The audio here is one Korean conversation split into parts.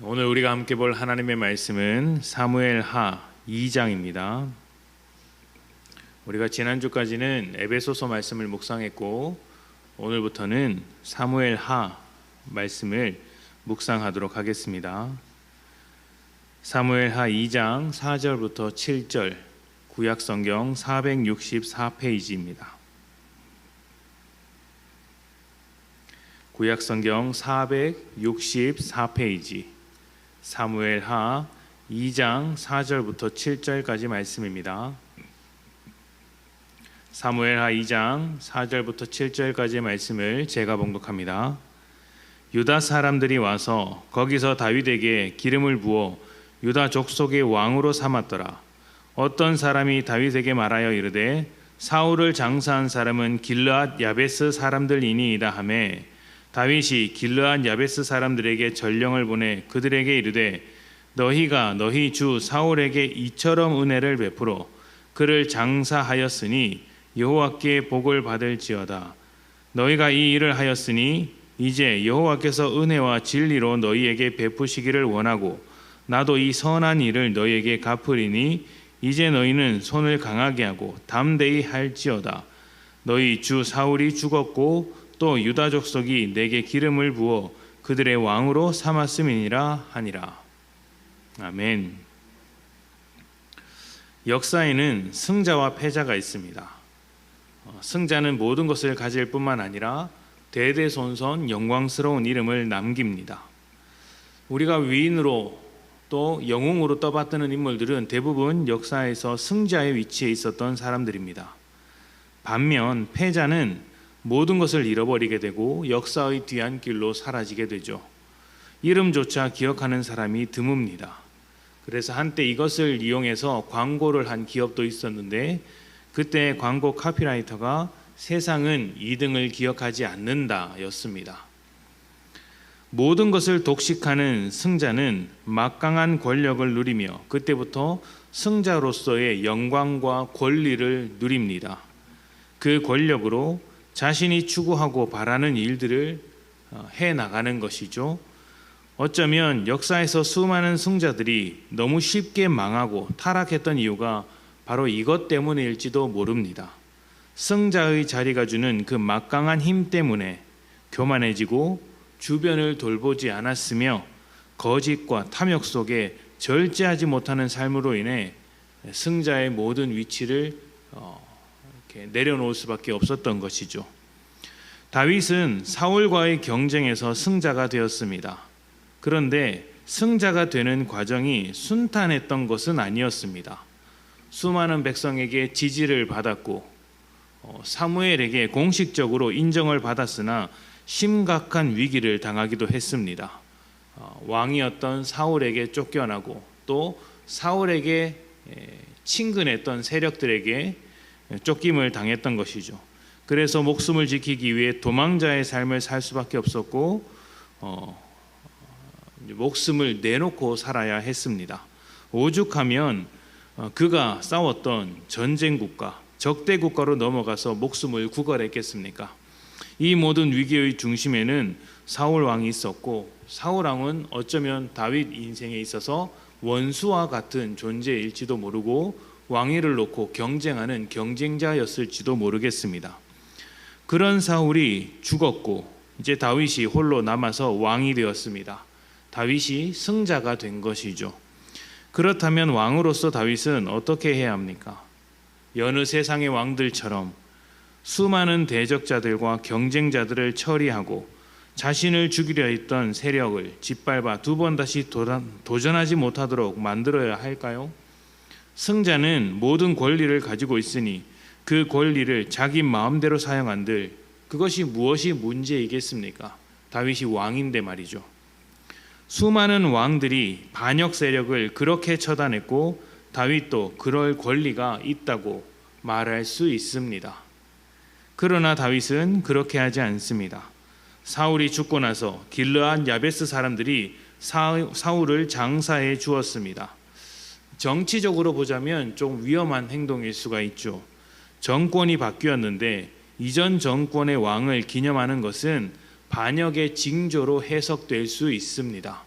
오늘 우리가 함께 볼 하나님의 말씀은 사무엘하 2장입니다. 우리가 지난주까지는 에베소서 말씀을 묵상했고 오늘부터는 사무엘하 말씀을 묵상하도록 하겠습니다. 사무엘하 2장 4절부터 7절, 구약성경 464페이지입니다. 구약성경 464페이지, 사무엘하 2장 4절부터 7절까지 말씀입니다. 사무엘하 2장 4절부터 7절까지의 말씀을 제가 봉독합니다. 유다 사람들이 와서 거기서 다윗에게 기름을 부어 유다 족속의 왕으로 삼았더라. 어떤 사람이 다윗에게 말하여 이르되 사울을 장사한 사람은 길르앗 야베스 사람들이니이다 하매 다윗이 길르앗 야베스 사람들에게 전령을 보내 그들에게 이르되 너희가 너희 주 사울에게 이처럼 은혜를 베풀어 그를 장사하였으니 여호와께 복을 받을지어다. 너희가 이 일을 하였으니 이제 여호와께서 은혜와 진리로 너희에게 베푸시기를 원하고 나도 이 선한 일을 너희에게 갚으리니 이제 너희는 손을 강하게 하고 담대히 할지어다. 너희 주 사울이 죽었고 또 유다 족속이 내게 기름을 부어 그들의 왕으로 삼았음이니라 하니라. 아멘. 역사에는 승자와 패자가 있습니다. 승자는 모든 것을 가질 뿐만 아니라 대대손손 영광스러운 이름을 남깁니다. 우리가 위인으로 또 영웅으로 떠받드는 인물들은 대부분 역사에서 승자의 위치에 있었던 사람들입니다. 반면 패자는 모든 것을 잃어버리게 되고 역사의 뒤안길로 사라지게 되죠. 이름조차 기억하는 사람이 드뭅니다. 그래서 한때 이것을 이용해서 광고를 한 기업도 있었는데 그때 광고 카피라이터가 세상은 2등을 기억하지 않는다 였습니다. 모든 것을 독식하는 승자는 막강한 권력을 누리며 그때부터 승자로서의 영광과 권리를 누립니다. 그 권력으로 자신이 추구하고 바라는 일들을 해나가는 것이죠. 어쩌면 역사에서 수많은 승자들이 너무 쉽게 망하고 타락했던 이유가 바로 이것 때문일지도 모릅니다. 승자의 자리가 주는 그 막강한 힘 때문에 교만해지고 주변을 돌보지 않았으며 거짓과 탐욕 속에 절제하지 못하는 삶으로 인해 승자의 모든 위치를 내려놓을 수밖에 없었던 것이죠. 다윗은 사울과의 경쟁에서 승자가 되었습니다. 그런데 승자가 되는 과정이 순탄했던 것은 아니었습니다. 수많은 백성에게 지지를 받았고 사무엘에게 공식적으로 인정을 받았으나 심각한 위기를 당하기도 했습니다. 왕이었던 사울에게 쫓겨나고 또 사울에게 친근했던 세력들에게 쫓김을 당했던 것이죠. 그래서 목숨을 지키기 위해 도망자의 삶을 살 수밖에 없었고 목숨을 내놓고 살아야 했습니다. 오죽하면 그가 싸웠던 전쟁국가, 적대국가로 넘어가서 목숨을 구걸했겠습니까? 이 모든 위기의 중심에는 사울 왕이 있었고 사울 왕은 어쩌면 다윗 인생에 있어서 원수와 같은 존재일지도 모르고 왕위를 놓고 경쟁하는 경쟁자였을지도 모르겠습니다. 그런 사울이 죽었고 이제 다윗이 홀로 남아서 왕이 되었습니다. 다윗이 승자가 된 것이죠. 그렇다면 왕으로서 다윗은 어떻게 해야 합니까? 여느 세상의 왕들처럼 수많은 대적자들과 경쟁자들을 처리하고 자신을 죽이려 했던 세력을 짓밟아 두 번 다시 도전하지 못하도록 만들어야 할까요? 승자는 모든 권리를 가지고 있으니 그 권리를 자기 마음대로 사용한들 그것이 무엇이 문제이겠습니까? 다윗이 왕인데 말이죠. 수많은 왕들이 반역 세력을 그렇게 처단했고 다윗도 그럴 권리가 있다고 말할 수 있습니다. 그러나 다윗은 그렇게 하지 않습니다. 사울이 죽고 나서 길르앗 야베스 사람들이 사울을 장사해 주었습니다. 정치적으로 보자면 좀 위험한 행동일 수가 있죠. 정권이 바뀌었는데 이전 정권의 왕을 기념하는 것은 반역의 징조로 해석될 수 있습니다.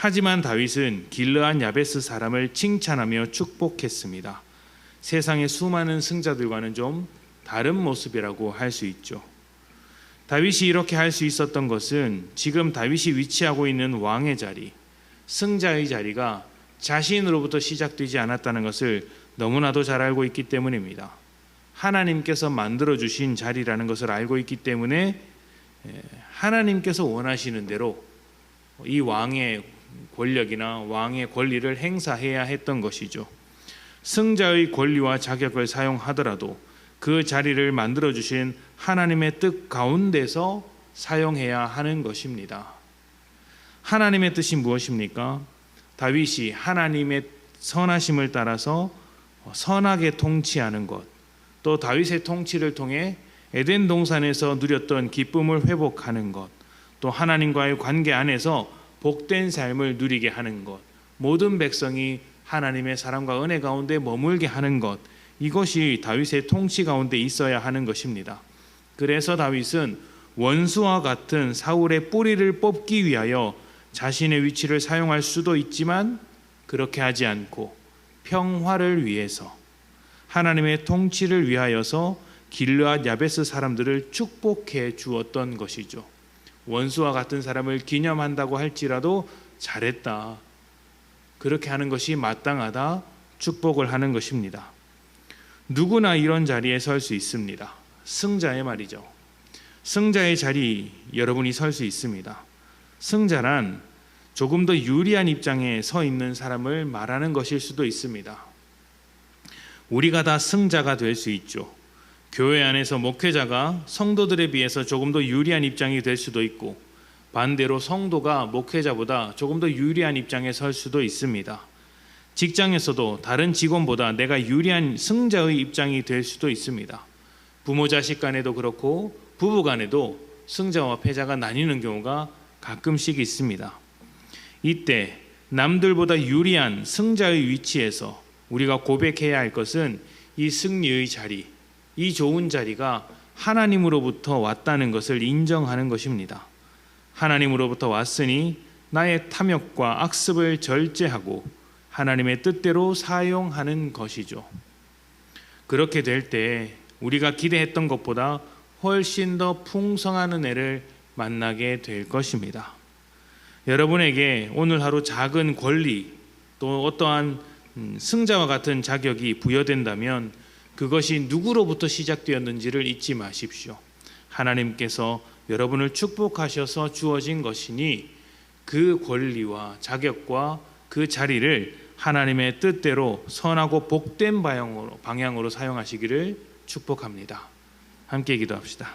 하지만 다윗은 길르앗 야베스 사람을 칭찬하며 축복했습니다. 세상의 수많은 승자들과는 좀 다른 모습이라고 할 수 있죠. 다윗이 이렇게 할 수 있었던 것은 지금 다윗이 위치하고 있는 왕의 자리, 승자의 자리가 자신으로부터 시작되지 않았다는 것을 너무나도 잘 알고 있기 때문입니다. 하나님께서 만들어주신 자리라는 것을 알고 있기 때문에 하나님께서 원하시는 대로 이 왕의 권력이나 왕의 권리를 행사해야 했던 것이죠. 승자의 권리와 자격을 사용하더라도 그 자리를 만들어주신 하나님의 뜻 가운데서 사용해야 하는 것입니다. 하나님의 뜻이 무엇입니까? 다윗이 하나님의 선하심을 따라서 선하게 통치하는 것, 또 다윗의 통치를 통해 에덴 동산에서 누렸던 기쁨을 회복하는 것, 또 하나님과의 관계 안에서 복된 삶을 누리게 하는 것, 모든 백성이 하나님의 사랑과 은혜 가운데 머물게 하는 것, 이것이 다윗의 통치 가운데 있어야 하는 것입니다. 그래서 다윗은 원수와 같은 사울의 뿌리를 뽑기 위하여 자신의 위치를 사용할 수도 있지만 그렇게 하지 않고 평화를 위해서 하나님의 통치를 위하여서 길르앗 야베스 사람들을 축복해 주었던 것이죠. 원수와 같은 사람을 기념한다고 할지라도 잘했다, 그렇게 하는 것이 마땅하다, 축복을 하는 것입니다. 누구나 이런 자리에 설 수 있습니다. 승자의 말이죠. 승자의 자리 여러분이 설 수 있습니다. 승자란 조금 더 유리한 입장에 서 있는 사람을 말하는 것일 수도 있습니다. 우리가 다 승자가 될 수 있죠. 교회 안에서 목회자가 성도들에 비해서 조금 더 유리한 입장이 될 수도 있고, 반대로 성도가 목회자보다 조금 더 유리한 입장에 설 수도 있습니다. 직장에서도 다른 직원보다 내가 유리한 승자의 입장이 될 수도 있습니다. 부모 자식 간에도 그렇고 부부 간에도 승자와 패자가 나뉘는 경우가 가끔씩 있습니다. 이때 남들보다 유리한 승자의 위치에서 우리가 고백해야 할 것은 이 승리의 자리, 이 좋은 자리가 하나님으로부터 왔다는 것을 인정하는 것입니다. 하나님으로부터 왔으니 나의 탐욕과 악습을 절제하고 하나님의 뜻대로 사용하는 것이죠. 그렇게 될 때 우리가 기대했던 것보다 훨씬 더 풍성한 은혜를 만나게 될 것입니다. 여러분에게 오늘 하루 작은 권리, 또 어떠한 승자와 같은 자격이 부여된다면 그것이 누구로부터 시작되었는지를 잊지 마십시오. 하나님께서 여러분을 축복하셔서 주어진 것이니 그 권리와 자격과 그 자리를 하나님의 뜻대로 선하고 복된 방향으로 사용하시기를 축복합니다. 함께 기도합시다.